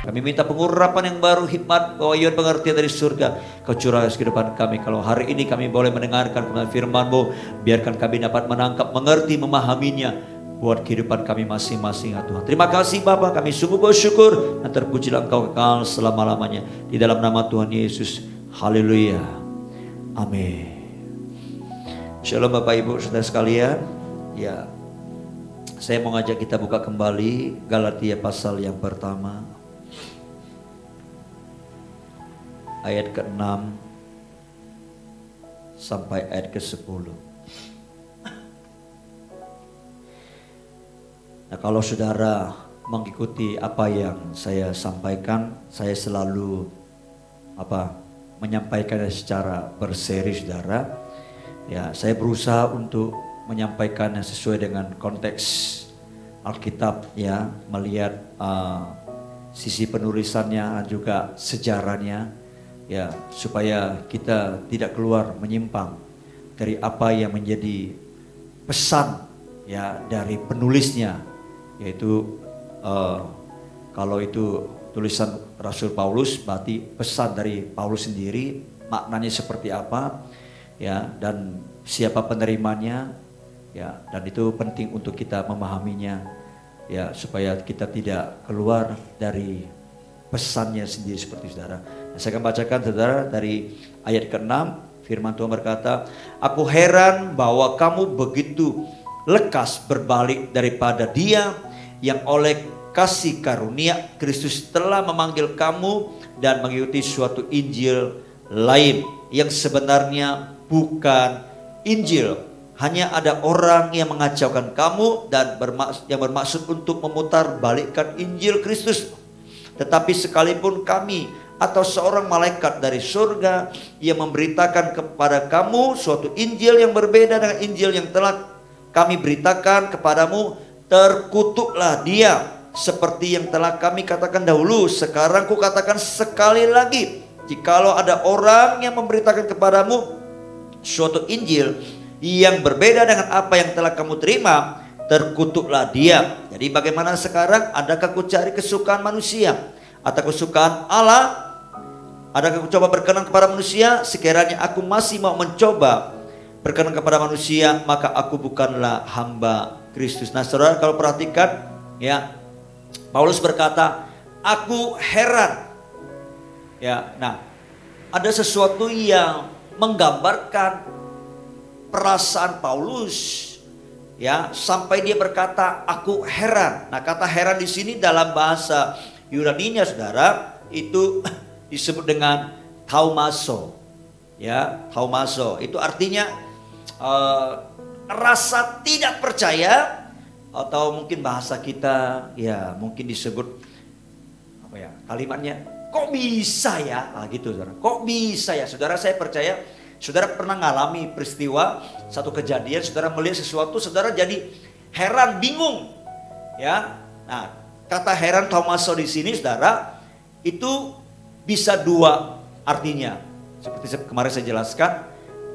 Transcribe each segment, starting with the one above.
Kami minta pengurapan yang baru, hikmat, kewahyuan, pengertian dari surga. Kau curahkan kehidupan kami. Kalau hari ini kami boleh mendengarkan firman-Mu, biarkan kami dapat menangkap, mengerti, memahaminya buat kehidupan kami masing-masing ya Tuhan. Terima kasih Bapa, kami sungguh bersyukur dan terpujilah Engkau kekal selama-lamanya. Di dalam nama Tuhan Yesus. Haleluya. Amin. Shalom Bapak Ibu Saudara sekalian. Ya, saya mau ngajak kita buka kembali Galatia pasal yang pertama, ayat ke-6 sampai ayat ke-10. Nah, kalau saudara mengikuti apa yang saya sampaikan, saya selalu menyampaikannya secara berseri saudara. Ya, saya berusaha untuk menyampaikannya sesuai dengan konteks Alkitab ya, melihat sisi penulisannya dan juga sejarahnya ya, supaya kita tidak keluar menyimpang dari apa yang menjadi pesan ya dari penulisnya, yaitu kalau itu tulisan Rasul Paulus berarti pesan dari Paulus sendiri, maknanya seperti apa ya, dan siapa penerimanya ya, dan itu penting untuk kita memahaminya ya, supaya kita tidak keluar dari pesannya sendiri seperti saudara. Nah, saya akan bacakan saudara dari ayat ke-6. Firman Tuhan berkata, aku heran bahwa kamu begitu lekas berbalik daripada Dia yang oleh kasih karunia Kristus telah memanggil kamu dan mengikuti suatu Injil lain yang sebenarnya bukan Injil. Hanya ada orang yang mengacaukan kamu dan yang bermaksud untuk memutarbalikkan Injil Kristus. Tetapi sekalipun kami atau seorang malaikat dari surga yang memberitakan kepada kamu suatu Injil yang berbeda dengan Injil yang telah kami beritakan kepadamu, terkutuklah dia. Seperti yang telah kami katakan dahulu, sekarang ku katakan sekali lagi, jikalau ada orang yang memberitakan kepadamu suatu Injil yang berbeda dengan apa yang telah kamu terima, terkutuklah dia. Jadi bagaimana sekarang? Adakah ku cari kesukaan manusia atau kesukaan Allah? Adakah ku coba berkenan kepada manusia? Sekiranya aku masih mau mencoba berkenan kepada manusia, maka aku bukanlah hamba Kristus. Nah saudara, kalau perhatikan ya, Paulus berkata, aku heran ya. Nah, ada sesuatu yang menggambarkan perasaan Paulus ya, sampai dia berkata aku heran. Nah, kata heran di sini dalam bahasa Yunaninya saudara itu disebut dengan thaumazo ya. Thaumazo itu artinya rasa tidak percaya, atau mungkin bahasa kita ya mungkin disebut apa ya kalimatnya, kok bisa ya, gitu saudara. Kok bisa ya saudara? Saya percaya saudara pernah ngalami peristiwa, satu kejadian, saudara melihat sesuatu, saudara jadi heran, bingung ya. Nah, kata heran thaumazo di sini saudara itu bisa dua artinya. Seperti kemarin saya jelaskan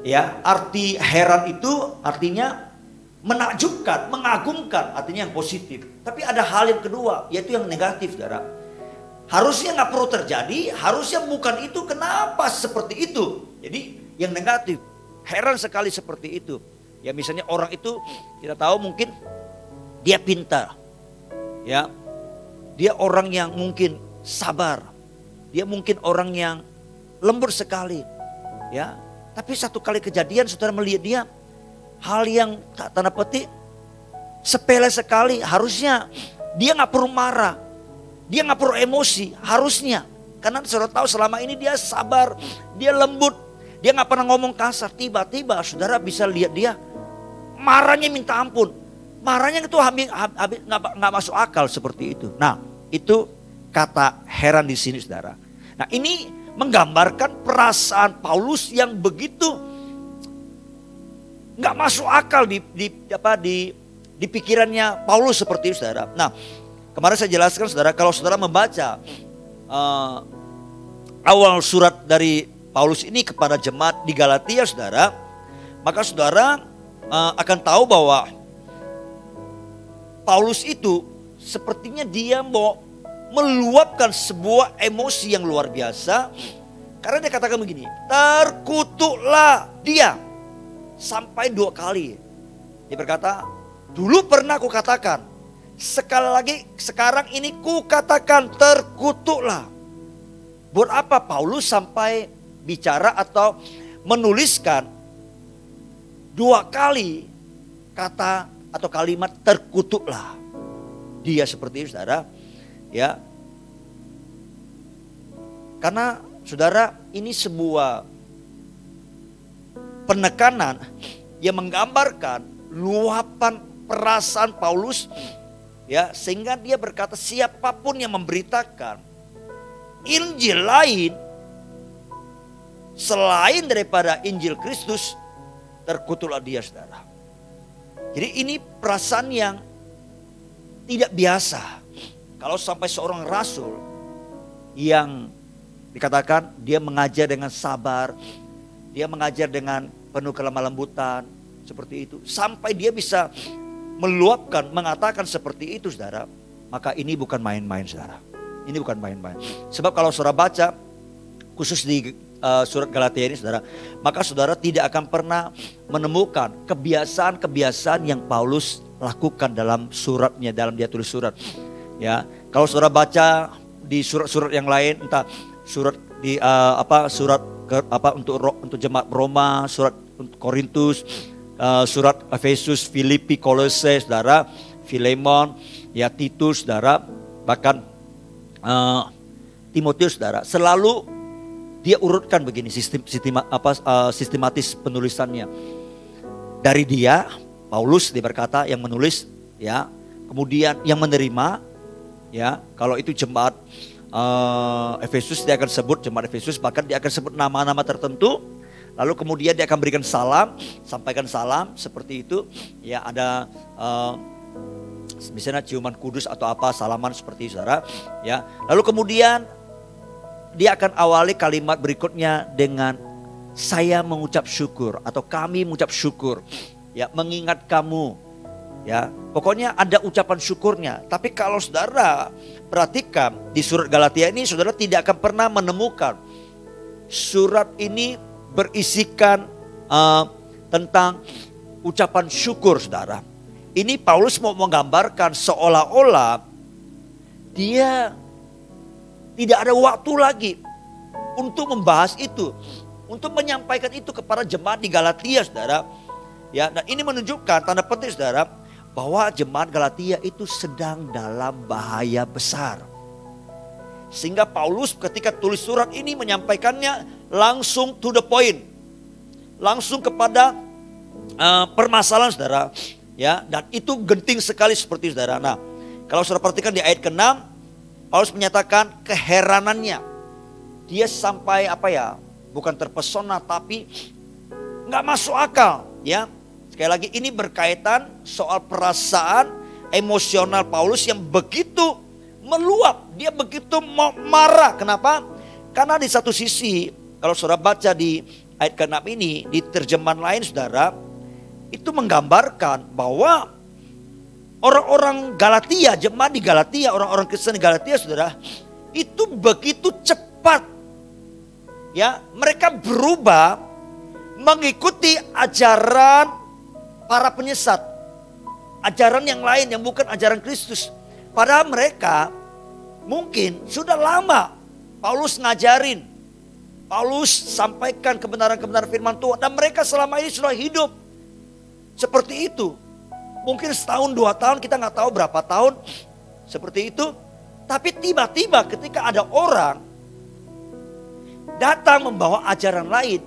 ya, arti heran itu artinya menakjubkan, mengagumkan, artinya yang positif. Tapi ada hal yang kedua, yaitu yang negatif saudara. Harusnya nggak perlu terjadi, harusnya bukan itu, kenapa seperti itu? Jadi yang negatif, heran sekali seperti itu. Ya misalnya orang itu kita tahu mungkin dia pintar, ya, dia orang yang mungkin sabar, dia mungkin orang yang lembut sekali, ya. Tapi satu kali kejadian saudara melihat dia hal yang tanda petik sepele sekali. Harusnya dia nggak perlu marah, dia nggak perlu emosi harusnya, karena saudara tahu selama ini dia sabar, dia lembut, dia nggak pernah ngomong kasar. Tiba-tiba saudara bisa lihat dia marahnya minta ampun, marahnya itu nggak masuk akal seperti itu. Nah itu kata heran di sini saudara. Nah ini menggambarkan perasaan Paulus yang begitu nggak masuk akal di pikirannya Paulus seperti itu saudara. Nah kemarin saya jelaskan saudara, kalau saudara membaca awal surat dari Paulus ini kepada jemaat di Galatia saudara, maka saudara akan tahu bahwa Paulus itu sepertinya dia mau meluapkan sebuah emosi yang luar biasa. Karena dia katakan begini, terkutuklah dia sampai 2 kali. Dia berkata, dulu pernah aku katakan, sekali lagi sekarang ini ku katakan terkutuklah. Buat apa Paulus sampai bicara atau menuliskan 2 kali kata atau kalimat terkutuklah dia seperti itu, saudara? Ya, karena saudara, ini sebuah penekanan yang menggambarkan luapan perasaan Paulus, ya, sehingga dia berkata siapapun yang memberitakan Injil lain selain daripada Injil Kristus, terkutuklah dia, saudara. Jadi ini perasaan yang tidak biasa. Kalau sampai seorang rasul yang dikatakan dia mengajar dengan sabar, dia mengajar dengan penuh kelemah lembutan, seperti itu. Sampai dia bisa meluapkan, mengatakan seperti itu, saudara. Maka ini bukan main-main, saudara. Ini bukan main-main. Sebab kalau saudara baca, khusus di surat Galatia ini, saudara, maka saudara tidak akan pernah menemukan kebiasaan-kebiasaan yang Paulus lakukan dalam suratnya, dalam dia tulis surat. Ya, kalau saudara baca di surat-surat yang lain, entah surat di untuk jemaat Roma, surat untuk Korintus, surat Efesus, Filipi, Kolose, saudara, Filemon, ya Titus, saudara, bahkan Timotius, saudara, selalu dia urutkan begini sistematis penulisannya. Dari dia, Paulus dia berkata yang menulis, ya, kemudian yang menerima, ya, kalau itu jemaat Efesus dia akan sebut jemaat Efesus, bahkan dia akan sebut nama-nama tertentu. Lalu kemudian dia akan berikan salam, sampaikan salam seperti itu. Ya, ada misalnya ciuman kudus atau apa, salaman seperti itu, saudara. Ya, lalu kemudian dia akan awali kalimat berikutnya dengan saya mengucap syukur atau kami mengucap syukur, ya, mengingat kamu, ya, pokoknya ada ucapan syukurnya. Tapi kalau saudara perhatikan di surat Galatia ini, saudara tidak akan pernah menemukan surat ini berisikan tentang ucapan syukur, saudara. Ini Paulus mau menggambarkan seolah-olah dia tidak ada waktu lagi untuk membahas itu, untuk menyampaikan itu kepada jemaat di Galatia, saudara. Ya, dan ini menunjukkan tanda petik, saudara, bahwa jemaat Galatia itu sedang dalam bahaya besar. Sehingga Paulus ketika tulis surat ini menyampaikannya langsung to the point, langsung kepada permasalahan, saudara. Ya, dan itu genting sekali seperti itu, saudara. Nah, kalau saudara perhatikan di ayat ke-6, Paulus menyatakan keheranannya. Dia sampai bukan terpesona tapi nggak masuk akal, ya. Sekali lagi ini berkaitan soal perasaan emosional Paulus yang begitu meluap. Dia begitu mau marah. Kenapa? Karena di satu sisi kalau saudara baca di ayat ke-6 ini di terjemahan lain, saudara, itu menggambarkan bahwa orang-orang Galatia, jemaat di Galatia, orang-orang Kristen di Galatia, saudara, itu begitu cepat, ya, mereka berubah mengikuti ajaran para penyesat, ajaran yang lain yang bukan ajaran Kristus. Padahal mereka mungkin sudah lama Paulus ngajarin, Paulus sampaikan kebenaran-kebenaran firman Tuhan, dan mereka selama ini sudah hidup seperti itu. Mungkin setahun, 2 tahun, kita nggak tahu berapa tahun seperti itu. Tapi tiba-tiba ketika ada orang datang membawa ajaran lain,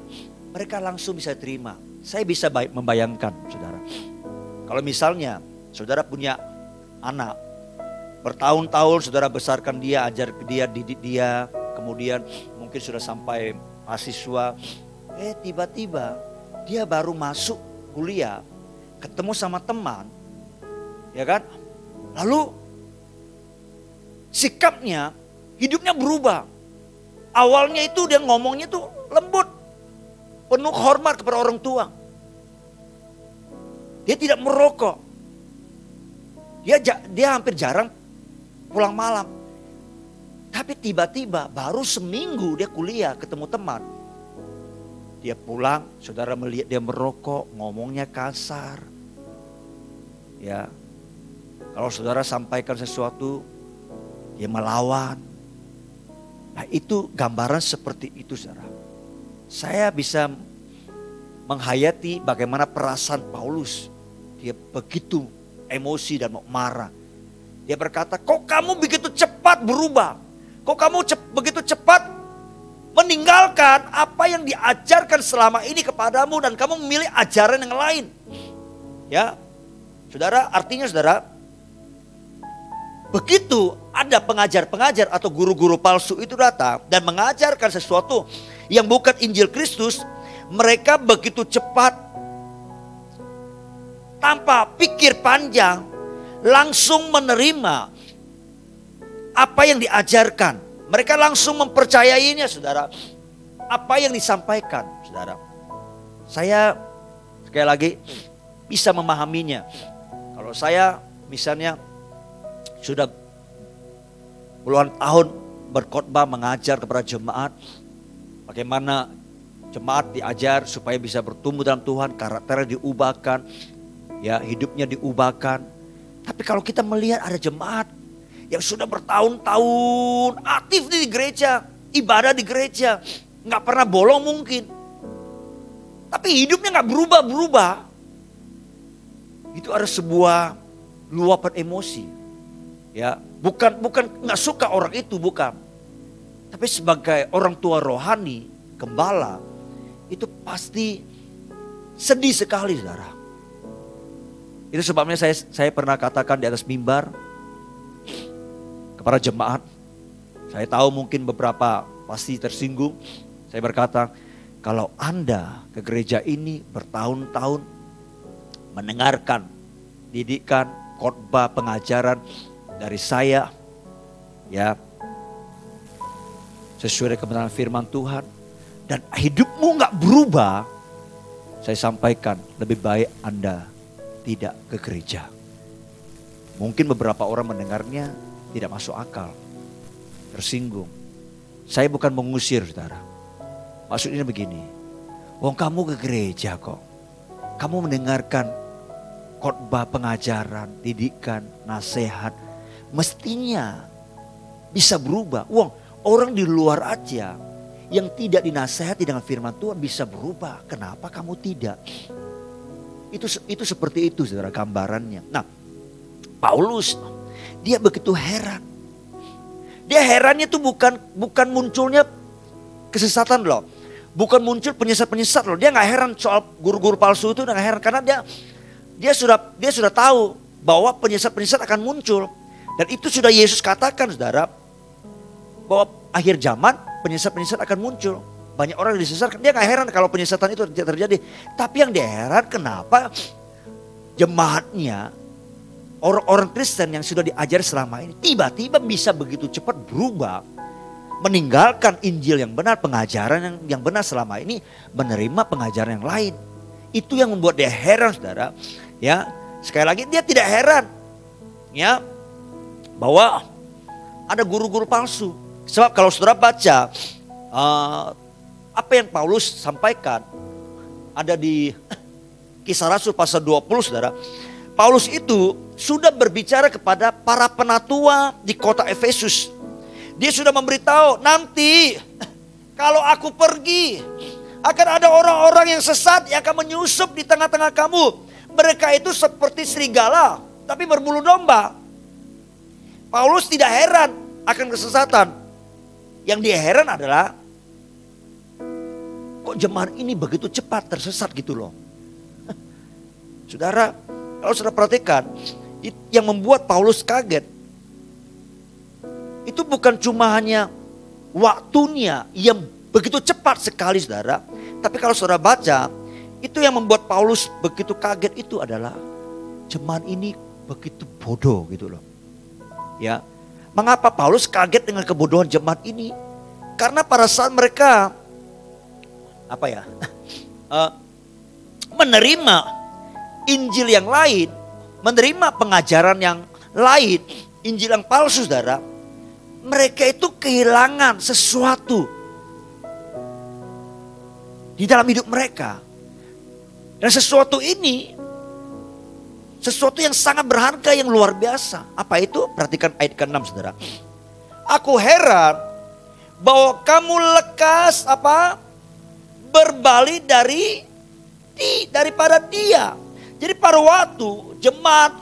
mereka langsung bisa terima. Saya bisa membayangkan, saudara. Kalau misalnya saudara punya anak, bertahun-tahun saudara besarkan dia, ajar dia, didik dia, kemudian mungkin sudah sampai mahasiswa, tiba-tiba dia baru masuk kuliah, ketemu sama teman, ya kan? Lalu sikapnya, hidupnya berubah. Awalnya itu dia ngomongnya tuh lembut, penuh hormat kepada orang tua. Dia tidak merokok. Dia hampir jarang pulang malam. Tapi tiba-tiba baru seminggu dia kuliah ketemu teman. Dia pulang, saudara melihat dia merokok, ngomongnya kasar. Ya, kalau saudara sampaikan sesuatu, dia melawan. Nah itu gambaran seperti itu saudara. Saya bisa menghayati bagaimana perasaan Paulus. Dia begitu emosi dan marah. Dia berkata, kok kamu begitu cepat berubah? Kok kamu begitu cepat meninggalkan apa yang diajarkan selama ini kepadamu dan kamu memilih ajaran yang lain? Ya, saudara, artinya saudara, begitu ada pengajar-pengajar atau guru-guru palsu itu datang dan mengajarkan sesuatu yang bukan Injil Kristus, mereka begitu cepat tanpa pikir panjang langsung menerima apa yang diajarkan. Mereka langsung mempercayainya saudara. Apa yang disampaikan saudara. Saya sekali lagi bisa memahaminya. Kalau saya misalnya sudah puluhan tahun berkhotbah mengajar kepada jemaat. Bagaimana jemaat diajar supaya bisa bertumbuh dalam Tuhan. Karakternya diubahkan. Ya, hidupnya diubahkan. Tapi kalau kita melihat ada jemaat yang sudah bertahun-tahun aktif di gereja, ibadah di gereja, nggak pernah bolong mungkin, tapi hidupnya nggak berubah-berubah, itu ada sebuah luapan emosi, ya bukan nggak suka orang itu bukan, tapi sebagai orang tua rohani, gembala, itu pasti sedih sekali saudara. Itu sebabnya saya pernah katakan di atas mimbar para jemaat, saya tahu mungkin beberapa pasti tersinggung. Saya berkata, kalau Anda ke gereja ini bertahun-tahun mendengarkan didikan, khotbah, pengajaran dari saya, ya sesuai dengan kebenaran firman Tuhan, dan hidupmu nggak berubah, saya sampaikan lebih baik Anda tidak ke gereja. Mungkin beberapa orang mendengarnya tidak masuk akal, tersinggung. Saya bukan mengusir saudara. Maksudnya begini, wong kamu ke gereja kok, kamu mendengarkan khotbah, pengajaran, didikan, nasihat, mestinya bisa berubah. Wong orang di luar aja yang tidak dinasehati dengan firman Tuhan bisa berubah. Kenapa kamu tidak? Itu seperti itu saudara gambarannya. Nah, Paulus dia begitu heran. Dia herannya tuh bukan munculnya kesesatan loh. Bukan muncul penyesat-penyesat loh. Dia nggak heran soal guru-guru palsu itu, nggak heran karena dia sudah tahu bahwa penyesat-penyesat akan muncul. Dan itu sudah Yesus katakan saudara, bahwa akhir zaman penyesat-penyesat akan muncul. Banyak orang disesatkan. Dia nggak heran kalau penyesatan itu terjadi. Tapi yang dia heran kenapa jemaatnya, orang-orang Kristen yang sudah diajar selama ini tiba-tiba bisa begitu cepat berubah, meninggalkan Injil yang benar, pengajaran yang benar selama ini, menerima pengajaran yang lain. Itu yang membuat dia heran saudara. Ya, sekali lagi dia tidak heran ya bahwa ada guru-guru palsu. Sebab kalau saudara baca apa yang Paulus sampaikan ada di Kisah Rasul pasal 20 saudara. Paulus itu sudah berbicara kepada para penatua di kota Efesus. Dia sudah memberitahu, nanti kalau aku pergi akan ada orang-orang yang sesat yang akan menyusup di tengah-tengah kamu. Mereka itu seperti serigala tapi berbulu domba. Paulus tidak heran akan kesesatan. Yang dia heran adalah kok jemaat ini begitu cepat tersesat gitu loh. Saudara, kalau saudara perhatikan, yang membuat Paulus kaget, itu bukan cuma hanya waktunya yang begitu cepat sekali saudara. Tapi kalau saudara baca, itu yang membuat Paulus begitu kaget itu adalah jemaat ini begitu bodoh gitu loh. Ya, mengapa Paulus kaget dengan kebodohan jemaat ini? Karena pada saat mereka menerima Injil yang lain, menerima pengajaran yang lain, Injil yang palsu saudara, mereka itu kehilangan sesuatu di dalam hidup mereka. Dan sesuatu ini, sesuatu yang sangat berharga, yang luar biasa. Apa itu? Perhatikan ayat ke-6 saudara. Aku heran bahwa kamu lekas berbalik daripada dia. Jadi pada waktu jemaat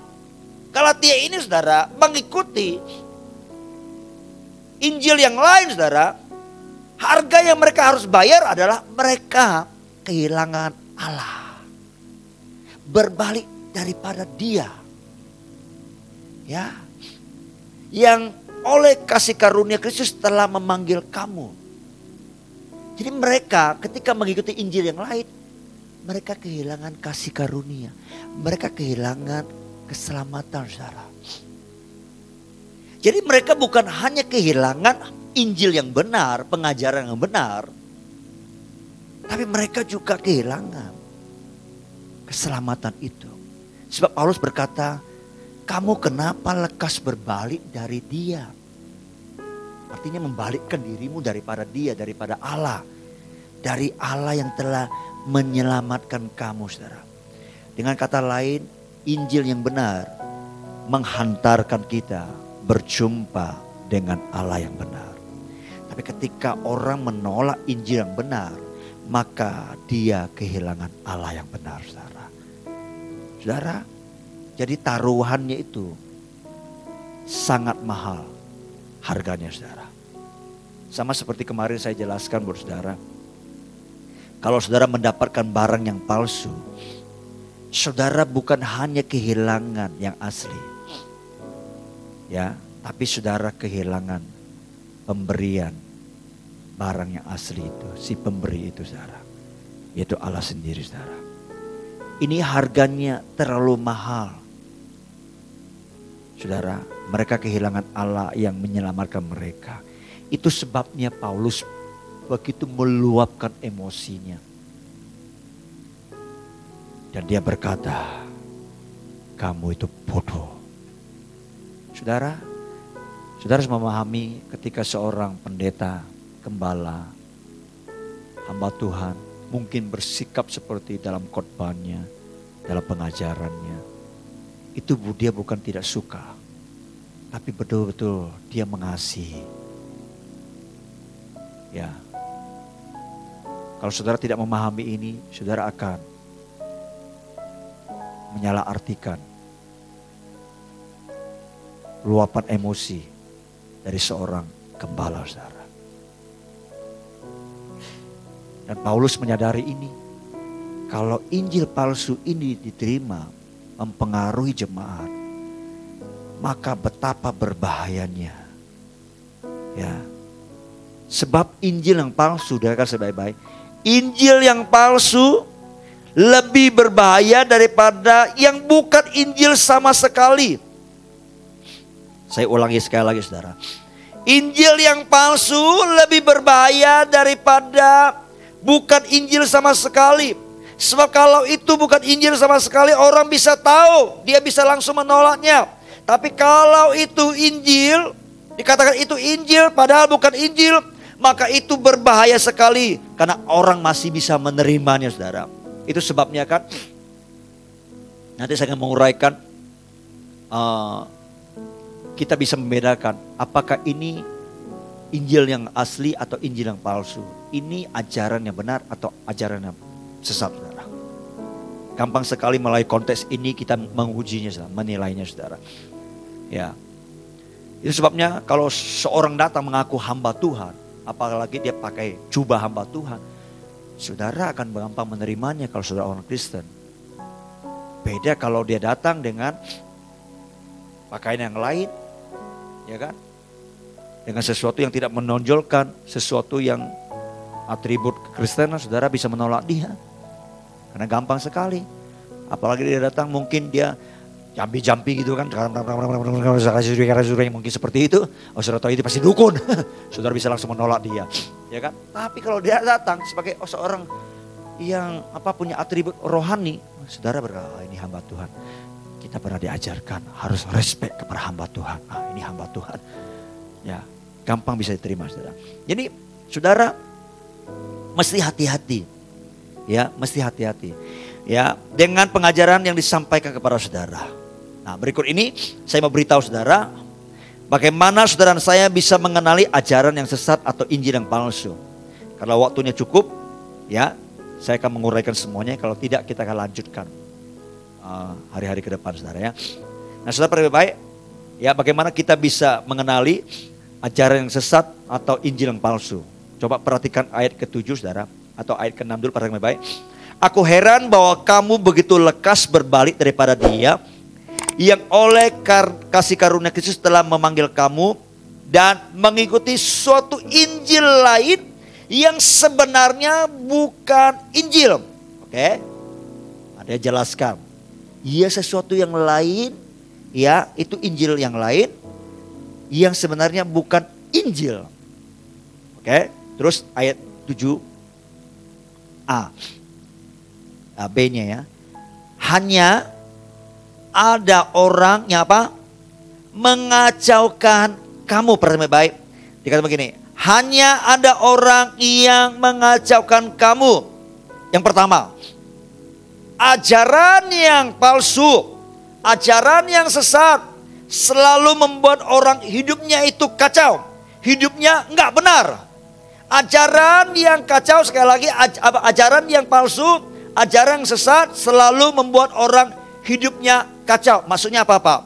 Galatia ini saudara mengikuti Injil yang lain saudara, harga yang mereka harus bayar adalah mereka kehilangan Allah. Berbalik daripada dia. Ya. Yang oleh kasih karunia Kristus telah memanggil kamu. Jadi mereka ketika mengikuti Injil yang lain, mereka kehilangan kasih karunia. Mereka kehilangan keselamatan saudara. Jadi mereka bukan hanya kehilangan Injil yang benar, pengajaran yang benar. Tapi mereka juga kehilangan keselamatan itu. Sebab Paulus berkata, kamu kenapa lekas berbalik dari dia? Artinya membalikkan dirimu daripada dia, daripada Allah. Dari Allah yang telah menyelamatkan kamu saudara. Dengan kata lain, Injil yang benar menghantarkan kita berjumpa dengan Allah yang benar. Tapi ketika orang menolak Injil yang benar, maka dia kehilangan Allah yang benar saudara. Saudara, jadi taruhannya itu sangat mahal harganya saudara. Sama seperti kemarin saya jelaskan buat saudara. Kalau saudara mendapatkan barang yang palsu, saudara bukan hanya kehilangan yang asli. Ya, tapi saudara kehilangan pemberian barang yang asli itu, si pemberi itu saudara. Yaitu Allah sendiri saudara. Ini harganya terlalu mahal. Saudara, mereka kehilangan Allah yang menyelamatkan mereka. Itu sebabnya Paulus begitu meluapkan emosinya. Dan dia berkata, kamu itu bodoh. Saudara harus memahami ketika seorang pendeta, gembala, hamba Tuhan mungkin bersikap seperti dalam khotbahnya, dalam pengajarannya. Itu dia bukan tidak suka, tapi betul-betul dia mengasihi. Ya, kalau saudara tidak memahami ini, saudara akan menyalahartikan luapan emosi dari seorang gembala saudara. Dan Paulus menyadari ini. Kalau Injil palsu ini diterima mempengaruhi jemaat, maka betapa berbahayanya. Ya. Sebab Injil yang palsu, dengarkan sebaik-baik, Injil yang palsu lebih berbahaya daripada yang bukan Injil sama sekali. Saya ulangi sekali lagi saudara. Injil yang palsu lebih berbahaya daripada bukan Injil sama sekali. Sebab kalau itu bukan Injil sama sekali, orang bisa tahu, dia bisa langsung menolaknya. Tapi kalau itu Injil, dikatakan itu Injil padahal bukan Injil, maka itu berbahaya sekali. Karena orang masih bisa menerimanya saudara. Itu sebabnya kan, nanti saya akan menguraikan, kita bisa membedakan apakah ini Injil yang asli atau Injil yang palsu. Ini ajaran yang benar atau ajaran yang sesat saudara. Gampang sekali melalui konteks ini kita mengujinya saudara, menilainya saudara. Ya. Itu sebabnya kalau seorang datang mengaku hamba Tuhan, apalagi dia pakai jubah hamba Tuhan, saudara akan gampang menerimanya kalau saudara orang Kristen. Beda kalau dia datang dengan pakaian yang lain, ya kan? Dengan sesuatu yang tidak menonjolkan, sesuatu yang atribut kekristenan, saudara bisa menolak dia. Karena gampang sekali. Apalagi dia datang mungkin dia jampi-jampi gitu kan. Mungkin seperti itu. Oh saudara tahu itu pasti dukun. Saudara bisa langsung menolak dia. Ya kan? Tapi kalau dia datang sebagai seorang yang punya atribut rohani, saudara berkata, ini hamba Tuhan. Kita pernah diajarkan harus respect kepada hamba Tuhan. Ini hamba Tuhan. Ya, gampang bisa diterima, saudara. Jadi saudara mesti hati-hati, ya, mesti hati-hati, ya, dengan pengajaran yang disampaikan kepada saudara. Nah, berikut ini saya mau beritahu saudara, bagaimana saudara dan saya bisa mengenali ajaran yang sesat atau Injil yang palsu. Kalau waktunya cukup, ya, saya akan menguraikan semuanya. Kalau tidak, kita akan lanjutkan hari-hari ke depan, saudara, ya. Nah, saudara lebih baik, ya, bagaimana kita bisa mengenali ajaran yang sesat atau Injil yang palsu. Coba perhatikan ayat ke-7, saudara, atau ayat ke-6 dulu, perhatikan lebih baik. Aku heran bahwa kamu begitu lekas berbalik daripada Dia yang oleh kasih karunia Kristus telah memanggil kamu dan mengikuti suatu Injil lain yang sebenarnya bukan Injil. Oke, ada jelaskan. Iya, sesuatu yang lain, ya, itu Injil yang lain yang sebenarnya bukan Injil. Oke, terus ayat 7a, B-nya, ya. Hanya ada orang yang apa? Mengacaukan kamu. Perhatikan baik. Dikatakan begini, hanya ada orang yang mengacaukan kamu. Yang pertama, ajaran yang palsu, ajaran yang sesat selalu membuat orang hidupnya itu kacau. Hidupnya enggak benar. Ajaran yang kacau, sekali lagi, ajaran yang palsu, ajaran yang sesat selalu membuat orang hidupnya kacau. Maksudnya apa, Pak?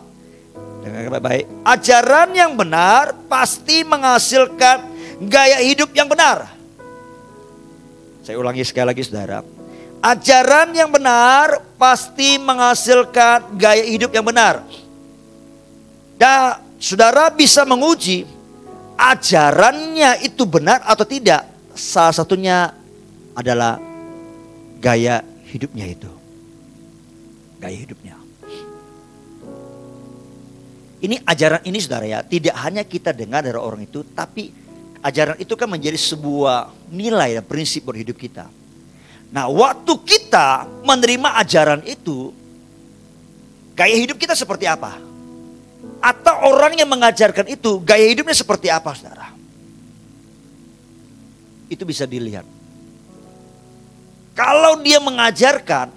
Dengar baik. Ajaran yang benar pasti menghasilkan gaya hidup yang benar. Saya ulangi sekali lagi, saudara. Ajaran yang benar pasti menghasilkan gaya hidup yang benar. Dan saudara bisa menguji ajarannya itu benar atau tidak. Salah satunya adalah gaya hidupnya itu. Gaya hidupnya. Ini ajaran ini, saudara, ya, tidak hanya kita dengar dari orang itu, tapi ajaran itu kan menjadi sebuah nilai dan prinsip berhidup kita. Nah, waktu kita menerima ajaran itu, gaya hidup kita seperti apa? Atau orang yang mengajarkan itu, gaya hidupnya seperti apa, saudara? Itu bisa dilihat. Kalau dia mengajarkan,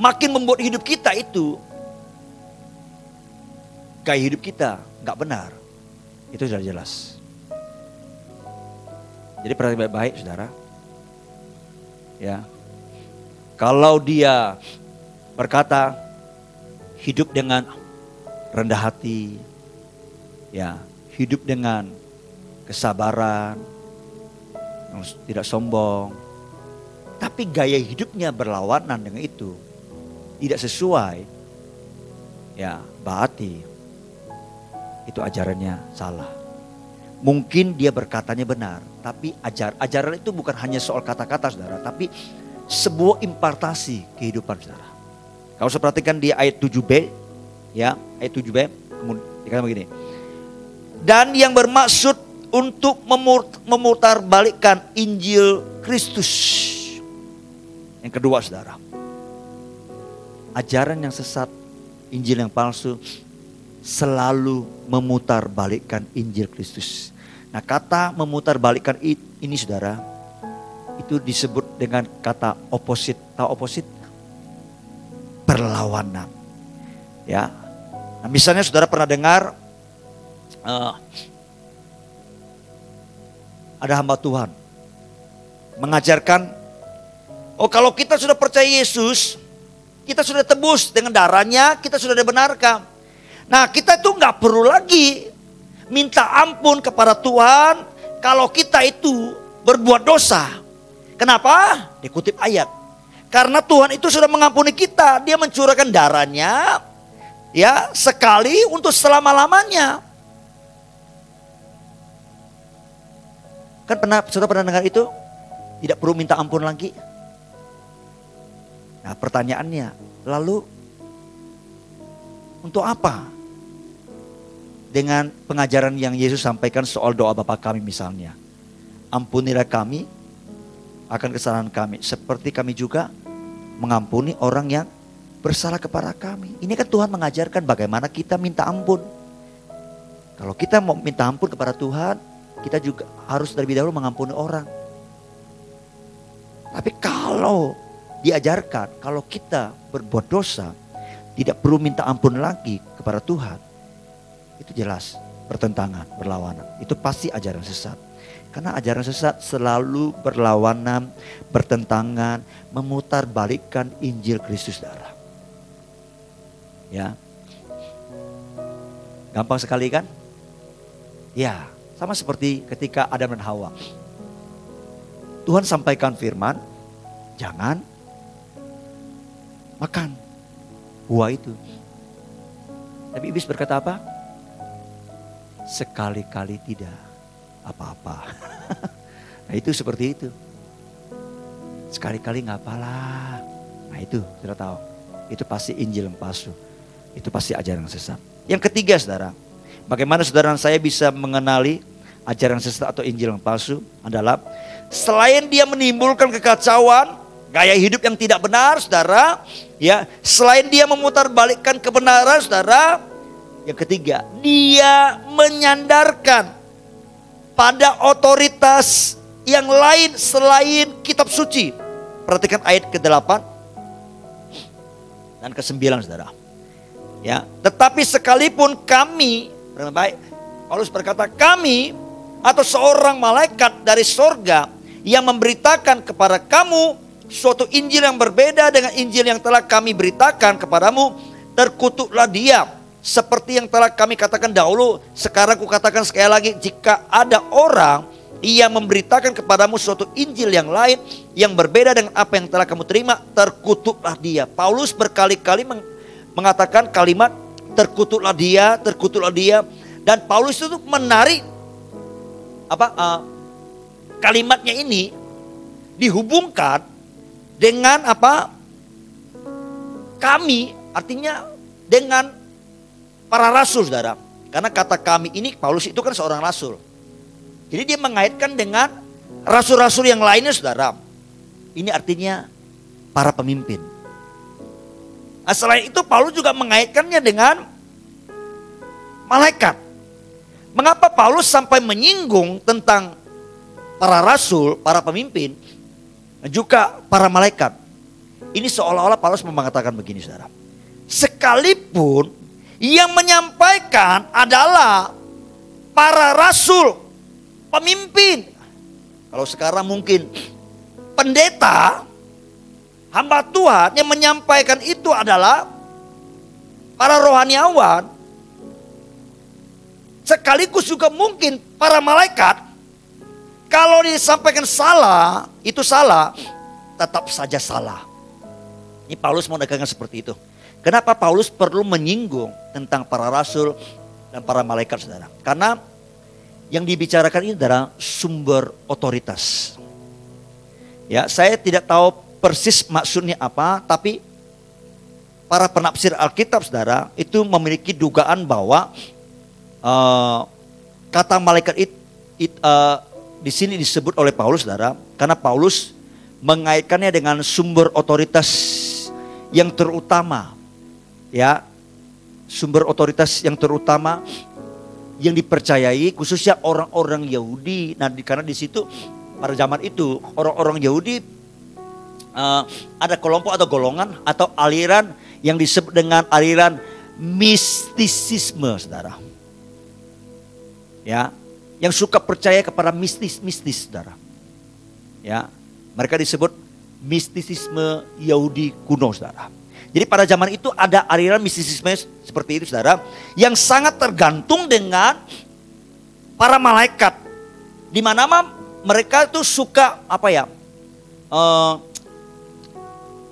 makin membuat hidup kita itu, gaya hidup kita nggak benar. Itu sudah jelas. Jadi perhatikan baik-baik, saudara. Ya, kalau dia berkata hidup dengan rendah hati, ya, hidup dengan kesabaran, tidak sombong, tapi gaya hidupnya berlawanan dengan itu, tidak sesuai, ya, berarti itu ajarannya salah. Mungkin dia berkatanya benar, tapi ajaran itu bukan hanya soal kata-kata, saudara, tapi sebuah impartasi kehidupan, saudara. Kalau saya perhatikan di ayat 7b, ya, ayat 7b, kemudian dikatakan begini. Dan yang bermaksud untuk memutarbalikkan Injil Kristus. Yang kedua, saudara, ajaran yang sesat, Injil yang palsu selalu memutarbalikkan Injil Kristus. Nah, kata memutarbalikkan ini, saudara, itu disebut dengan kata opposite. Tahu opposite? Perlawanan. Ya. Nah, misalnya saudara pernah dengar ada hamba Tuhan mengajarkan, oh, kalau kita sudah percaya Yesus, kita sudah tebus dengan darahnya, kita sudah dibenarkan. Nah, kita itu nggak perlu lagi minta ampun kepada Tuhan kalau kita itu berbuat dosa. Kenapa? Dikutip ayat. Karena Tuhan itu sudah mengampuni kita. Dia mencurahkan darahnya, ya, sekali untuk selama-lamanya. Kan saudara pernah dengar itu? Tidak perlu minta ampun lagi. Nah, pertanyaannya, lalu untuk apa? Dengan pengajaran yang Yesus sampaikan soal doa Bapa kami misalnya. Ampunilah kami akan kesalahan kami, seperti kami juga mengampuni orang yang bersalah kepada kami. Ini kan Tuhan mengajarkan bagaimana kita minta ampun. Kalau kita mau minta ampun kepada Tuhan, kita juga harus terlebih dahulu mengampuni orang. Tapi kalau diajarkan, kalau kita berbuat dosa, tidak perlu minta ampun lagi kepada Tuhan, itu jelas bertentangan, berlawanan. Itu pasti ajaran sesat. Karena ajaran sesat selalu berlawanan, bertentangan, memutarbalikkan Injil Kristus, saudara. Ya, gampang sekali kan? Ya, sama seperti ketika Adam dan Hawa. Tuhan sampaikan firman, jangan makan buah itu. Tapi iblis berkata apa? Sekali-kali tidak apa-apa. Nah itu seperti itu. Sekali-kali nggak apalah. Nah itu sudah tahu. Itu pasti Injil yang palsu. Itu pasti ajaran sesat. Yang ketiga, saudara, bagaimana saudara dan saya bisa mengenali ajaran sesat atau Injil yang palsu adalah selain dia menimbulkan kekacauan, gaya hidup yang tidak benar, saudara, ya, selain dia memutarbalikkan kebenaran, saudara, yang ketiga, dia menyandarkan pada otoritas yang lain selain kitab suci. Perhatikan ayat ke-8 dan ke-9, saudara. Ya, tetapi sekalipun kami, baik, Paulus berkata, kami atau seorang malaikat dari sorga yang memberitakan kepada kamu suatu Injil yang berbeda dengan Injil yang telah kami beritakan kepadamu, terkutuklah dia. Seperti yang telah kami katakan dahulu, sekarang kukatakan sekali lagi, jika ada orang yang memberitakan kepadamu suatu Injil yang lain yang berbeda dengan apa yang telah kamu terima, terkutuklah dia. Paulus berkali-kali mengatakan kalimat terkutuklah dia, terkutuklah dia. Dan Paulus itu menarik kalimatnya ini dihubungkan dengan apa? Kami, artinya dengan para rasul, saudara. Karena kata kami ini, Paulus itu kan seorang rasul. Jadi dia mengaitkan dengan rasul-rasul yang lainnya, saudara. Ini artinya para pemimpin. Nah, selain itu Paulus juga mengaitkannya dengan malaikat. Mengapa Paulus sampai menyinggung tentang para rasul, para pemimpin, dan juga para malaikat? Ini seolah-olah Paulus mengatakan begini, saudara. Sekalipun yang menyampaikan adalah para rasul, pemimpin. Kalau sekarang mungkin pendeta, hamba Tuhan yang menyampaikan itu adalah para rohaniawan. Sekaligus juga mungkin para malaikat. Kalau disampaikan salah, itu salah, tetap saja salah. Ini Paulus mau menekankan seperti itu. Kenapa Paulus perlu menyinggung tentang para rasul dan para malaikat, saudara? Karena yang dibicarakan ini adalah sumber otoritas. Ya, saya tidak tahu persis maksudnya apa, tapi para penafsir Alkitab, saudara, itu memiliki dugaan bahwa kata malaikat di sini disebut oleh Paulus, saudara, karena Paulus mengaitkannya dengan sumber otoritas yang terutama. Ya, sumber otoritas yang terutama yang dipercayai khususnya orang-orang Yahudi. Nah, karena di situ pada zaman itu orang-orang Yahudi ada kelompok atau golongan atau aliran yang disebut dengan aliran mistisisme, saudara. Ya, yang suka percaya kepada mistis, saudara. Ya, mereka disebut mistisisme Yahudi kuno, saudara. Jadi pada zaman itu ada aliran mistisisme seperti itu, saudara, yang sangat tergantung dengan para malaikat. Di mana mereka itu suka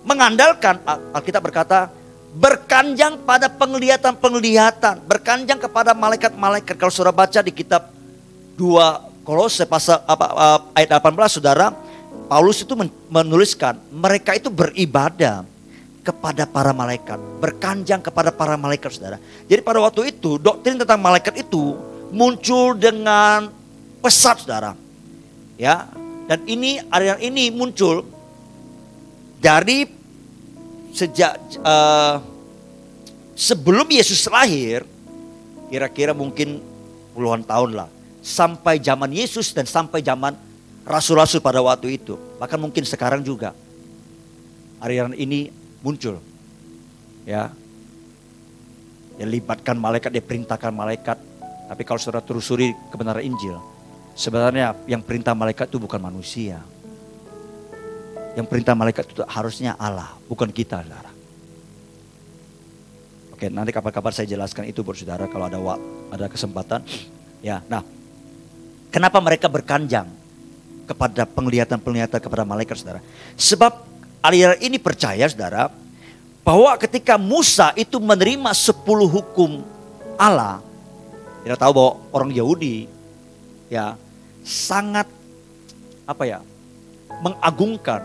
mengandalkan, Alkitab berkata, berkanjang pada penglihatan, berkanjang kepada malaikat-malaikat. Kalau saudara baca di kitab 2 Kolose pasal ayat 18, saudara, Paulus itu menuliskan mereka itu beribadah kepada para malaikat, berkanjang kepada para malaikat, saudara. Jadi pada waktu itu doktrin tentang malaikat itu muncul dengan pesat, saudara. Ya, dan aliran ini muncul dari sejak sebelum Yesus lahir, kira-kira mungkin puluhan tahun lah. Sampai zaman Yesus dan sampai zaman rasul-rasul pada waktu itu. Bahkan mungkin sekarang juga. Aliran ini muncul. Ya. Dia libatkan malaikat, dia perintahkan malaikat. Tapi kalau saudara telusuri kebenaran Injil, sebenarnya yang perintah malaikat itu bukan manusia. Yang perintah malaikat itu harusnya Allah, bukan kita, saudara. Oke, nanti kapan-kapan saya jelaskan itu buat saudara kalau ada kesempatan. Ya, nah, kenapa mereka berkanjang kepada penglihatan-penglihatan kepada malaikat, saudara? Sebab aliran ini percaya, saudara, bahwa ketika Musa itu menerima 10 hukum Allah, kita tahu bahwa orang Yahudi ya sangat mengagungkan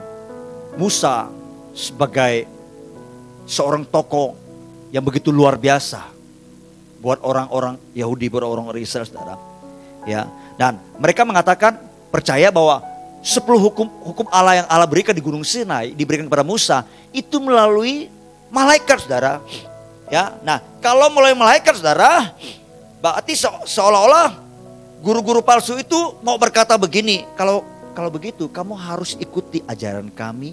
Musa sebagai seorang tokoh yang begitu luar biasa buat orang-orang Yahudi, buat orang-orang Israel, saudara. Ya, dan mereka mengatakan percaya bahwa 10 hukum Allah yang Allah berikan di Gunung Sinai diberikan kepada Musa itu melalui malaikat, saudara. Ya, nah kalau melalui malaikat, saudara, berarti seolah-olah guru-guru palsu itu mau berkata begini, kalau begitu kamu harus ikuti ajaran kami,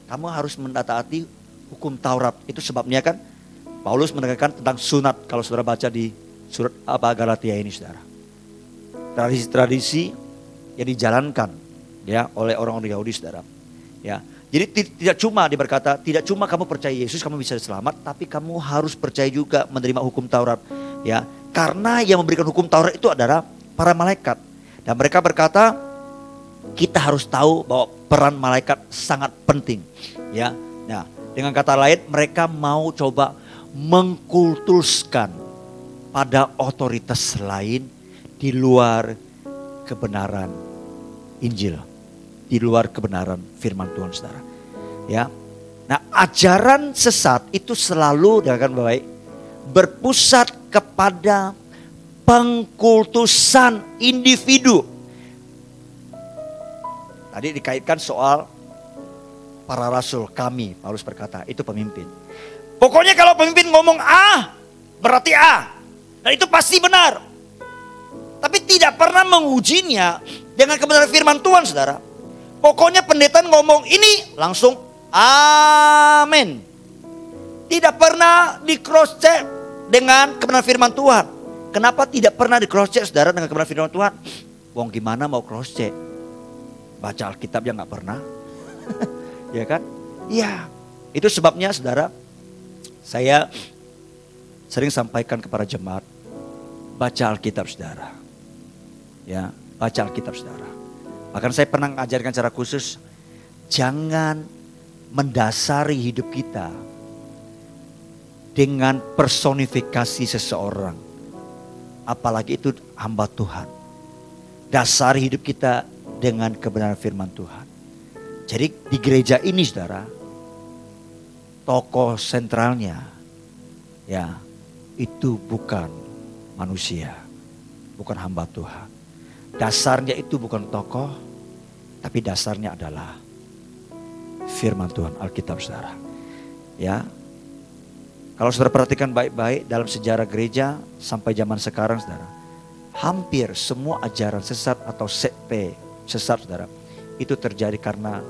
kamu harus mentaati hukum Taurat. Itu sebabnya kan Paulus menekankan tentang sunat kalau saudara baca di surat Galatia ini, saudara. Tradisi-tradisi yang dijalankan ya oleh orang-orang Yahudi, saudara. Ya. Jadi tidak cuma dia berkata, tidak cuma kamu percaya Yesus kamu bisa selamat, tapi kamu harus percaya juga menerima hukum Taurat. Ya, karena yang memberikan hukum Taurat itu adalah para malaikat. Dan mereka berkata, kita harus tahu bahwa peran malaikat sangat penting. Ya, nah dengan kata lain mereka mau coba mengkultuskan pada otoritas lain di luar kebenaran Injil, di luar kebenaran firman Tuhan, saudara. Ya, nah ajaran sesat itu selalu dengan baik berpusat kepada pengkultusan individu. Tadi dikaitkan soal para rasul, kami, Paulus berkata, itu pemimpin. Pokoknya kalau pemimpin ngomong A, berarti A. Dan itu pasti benar. Tapi tidak pernah mengujinya dengan kebenaran firman Tuhan, saudara. Pokoknya pendeta ngomong ini, langsung amin. Tidak pernah di cross check dengan kebenaran firman Tuhan. Kenapa tidak pernah di cross check, saudara, dengan kebenaran firman Tuhan? Wong gimana mau cross check? Baca Alkitab ya gak pernah. Ya kan? Iya. Itu sebabnya, saudara, saya sering sampaikan kepada jemaat, baca Alkitab, saudara. Ya, baca Alkitab, saudara. Bahkan saya pernah mengajarkan secara khusus, jangan mendasari hidup kita dengan personifikasi seseorang. Apalagi itu hamba Tuhan. Dasari hidup kita dengan kebenaran firman Tuhan. Jadi di gereja ini, saudara, tokoh sentralnya ya itu bukan manusia, bukan hamba Tuhan. Dasarnya itu bukan tokoh, tapi dasarnya adalah firman Tuhan, Alkitab, saudara. Ya, kalau saudara perhatikan baik-baik dalam sejarah gereja sampai zaman sekarang, saudara, hampir semua ajaran sesat atau sekte sesat, saudara, itu terjadi karena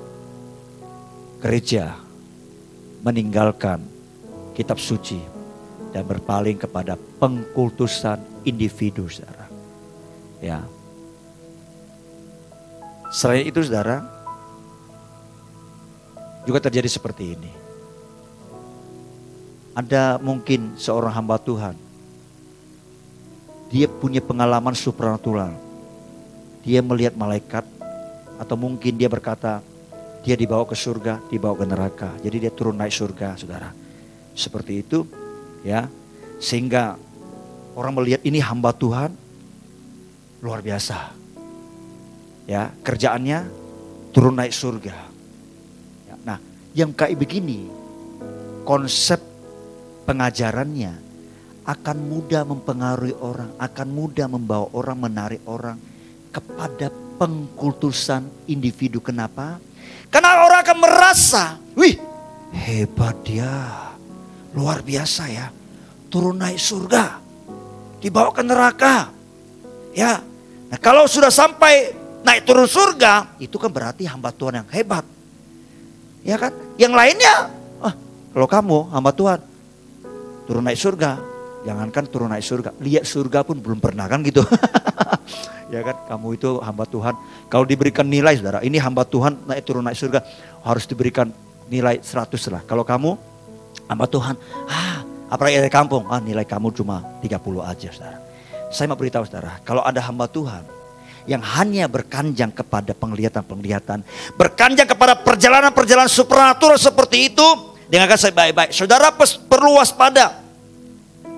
gereja meninggalkan kitab suci dan berpaling kepada pengkultusan individu, saudara. Ya. Selain itu, saudara, juga terjadi seperti ini. Ada mungkin seorang hamba Tuhan, dia punya pengalaman supranatural. Dia melihat malaikat, atau mungkin dia berkata, dia dibawa ke surga, dibawa ke neraka. Jadi dia turun naik surga, saudara. Seperti itu, ya. Sehingga orang melihat ini hamba Tuhan, luar biasa. Ya, kerjaannya turun naik surga. Ya, nah, yang kayak begini, konsep pengajarannya akan mudah mempengaruhi orang, akan mudah membawa orang, menarik orang kepada pengkultusan individu. Kenapa? Karena orang akan merasa, wih, hebat dia, luar biasa ya, turun naik surga, dibawa ke neraka. Ya, nah kalau sudah sampai naik turun surga, itu kan berarti hamba Tuhan yang hebat. Ya kan? Yang lainnya, kalau kamu hamba Tuhan, turun naik surga, jangankan turun naik surga, lihat surga pun belum pernah kan gitu. Ya kan, kamu itu hamba Tuhan. Kalau diberikan nilai saudara, ini hamba Tuhan naik turun naik surga, harus diberikan nilai 100 lah. Kalau kamu hamba Tuhan, apalagi dari kampung, nilai kamu cuma 30 aja saudara. Saya mau beritahu saudara, kalau ada hamba Tuhan yang hanya berkanjang kepada penglihatan-penglihatan, berkanjang kepada perjalanan-perjalanan supranatural seperti itu, dengarkan saya baik-baik. Saudara perlu waspada.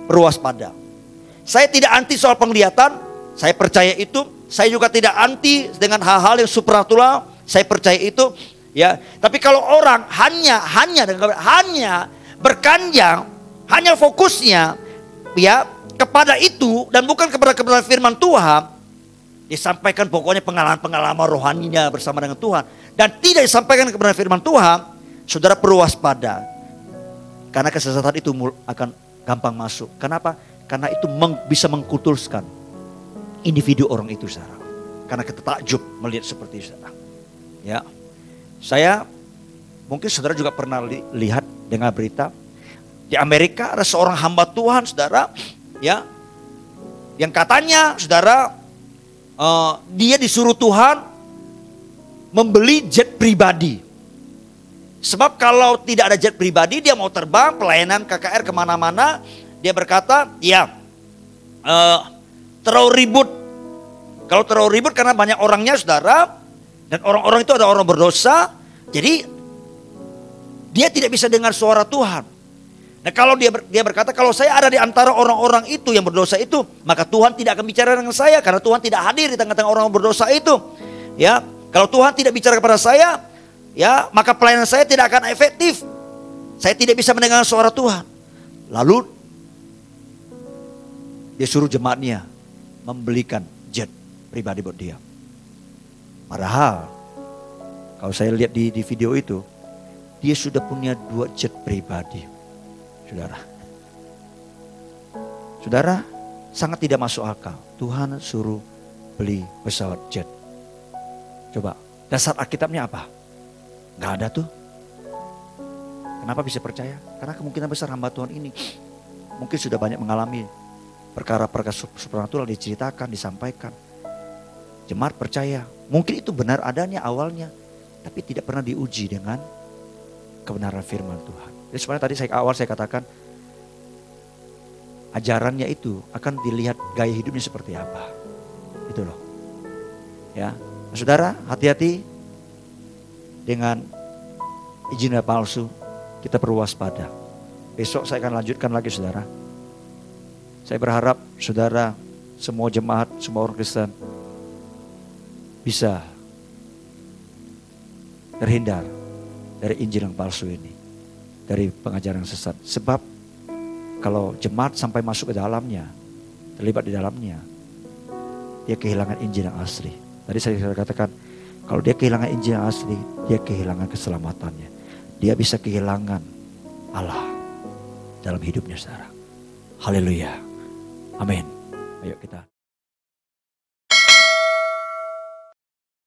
Perlu waspada. Saya tidak anti soal penglihatan, saya percaya itu. Saya juga tidak anti dengan hal-hal yang supranatural, saya percaya itu. Ya, tapi kalau orang hanya berkanjang, hanya fokusnya ya kepada itu dan bukan kepada kebenaran firman Tuhan, disampaikan pokoknya pengalaman-pengalaman rohaninya bersama dengan Tuhan dan tidak disampaikan kebenaran firman Tuhan, saudara perlu waspada. Karena kesesatan itu akan gampang masuk. Kenapa? Karena itu bisa mengkultuskan individu orang itu, saudara. Karena kita takjub melihat seperti itu, saudara. Ya, saya mungkin saudara juga pernah lihat dengar berita di Amerika ada seorang hamba Tuhan, saudara, ya, yang katanya, saudara, dia disuruh Tuhan membeli jet pribadi. Sebab kalau tidak ada jet pribadi, dia mau terbang pelayanan KKR kemana-mana, dia berkata, ya, terlalu ribut. Kalau terlalu ribut karena banyak orangnya, saudara, dan orang-orang itu ada orang berdosa, jadi dia tidak bisa dengar suara Tuhan. Nah kalau dia berkata, kalau saya ada di antara orang-orang itu yang berdosa itu, maka Tuhan tidak akan bicara dengan saya karena Tuhan tidak hadir di tengah-tengah orang berdosa itu. Ya, kalau Tuhan tidak bicara kepada saya, ya, maka pelayanan saya tidak akan efektif. Saya tidak bisa mendengar suara Tuhan. Lalu dia suruh jemaatnya membelikan jet pribadi buat dia. Padahal kalau saya lihat di video itu, dia sudah punya 2 jet pribadi. Saudara, sangat tidak masuk akal. Tuhan suruh beli pesawat jet. Coba, dasar Alkitabnya apa? Gak ada tuh. Kenapa bisa percaya? Karena kemungkinan besar hamba Tuhan ini mungkin sudah banyak mengalami perkara-perkara supranatural diceritakan, disampaikan. Jemaat percaya, mungkin itu benar adanya awalnya, tapi tidak pernah diuji dengan kebenaran firman Tuhan. Jadi sebenarnya tadi saya katakan, ajarannya itu akan dilihat gaya hidupnya seperti apa. Itu loh. Ya, nah, saudara, hati-hati dengan izin palsu. Kita perlu waspada. Besok saya akan lanjutkan lagi, saudara. Saya berharap saudara, semua jemaat, semua orang Kristen bisa terhindar dari Injil yang palsu ini, dari pengajaran yang sesat. Sebab kalau jemaat sampai masuk ke dalamnya, terlibat di dalamnya, dia kehilangan Injil yang asli. Tadi saya katakan, kalau dia kehilangan Injil yang asli, dia kehilangan keselamatannya. Dia bisa kehilangan Allah dalam hidupnya, saudara. Haleluya. Amin. Ayo kita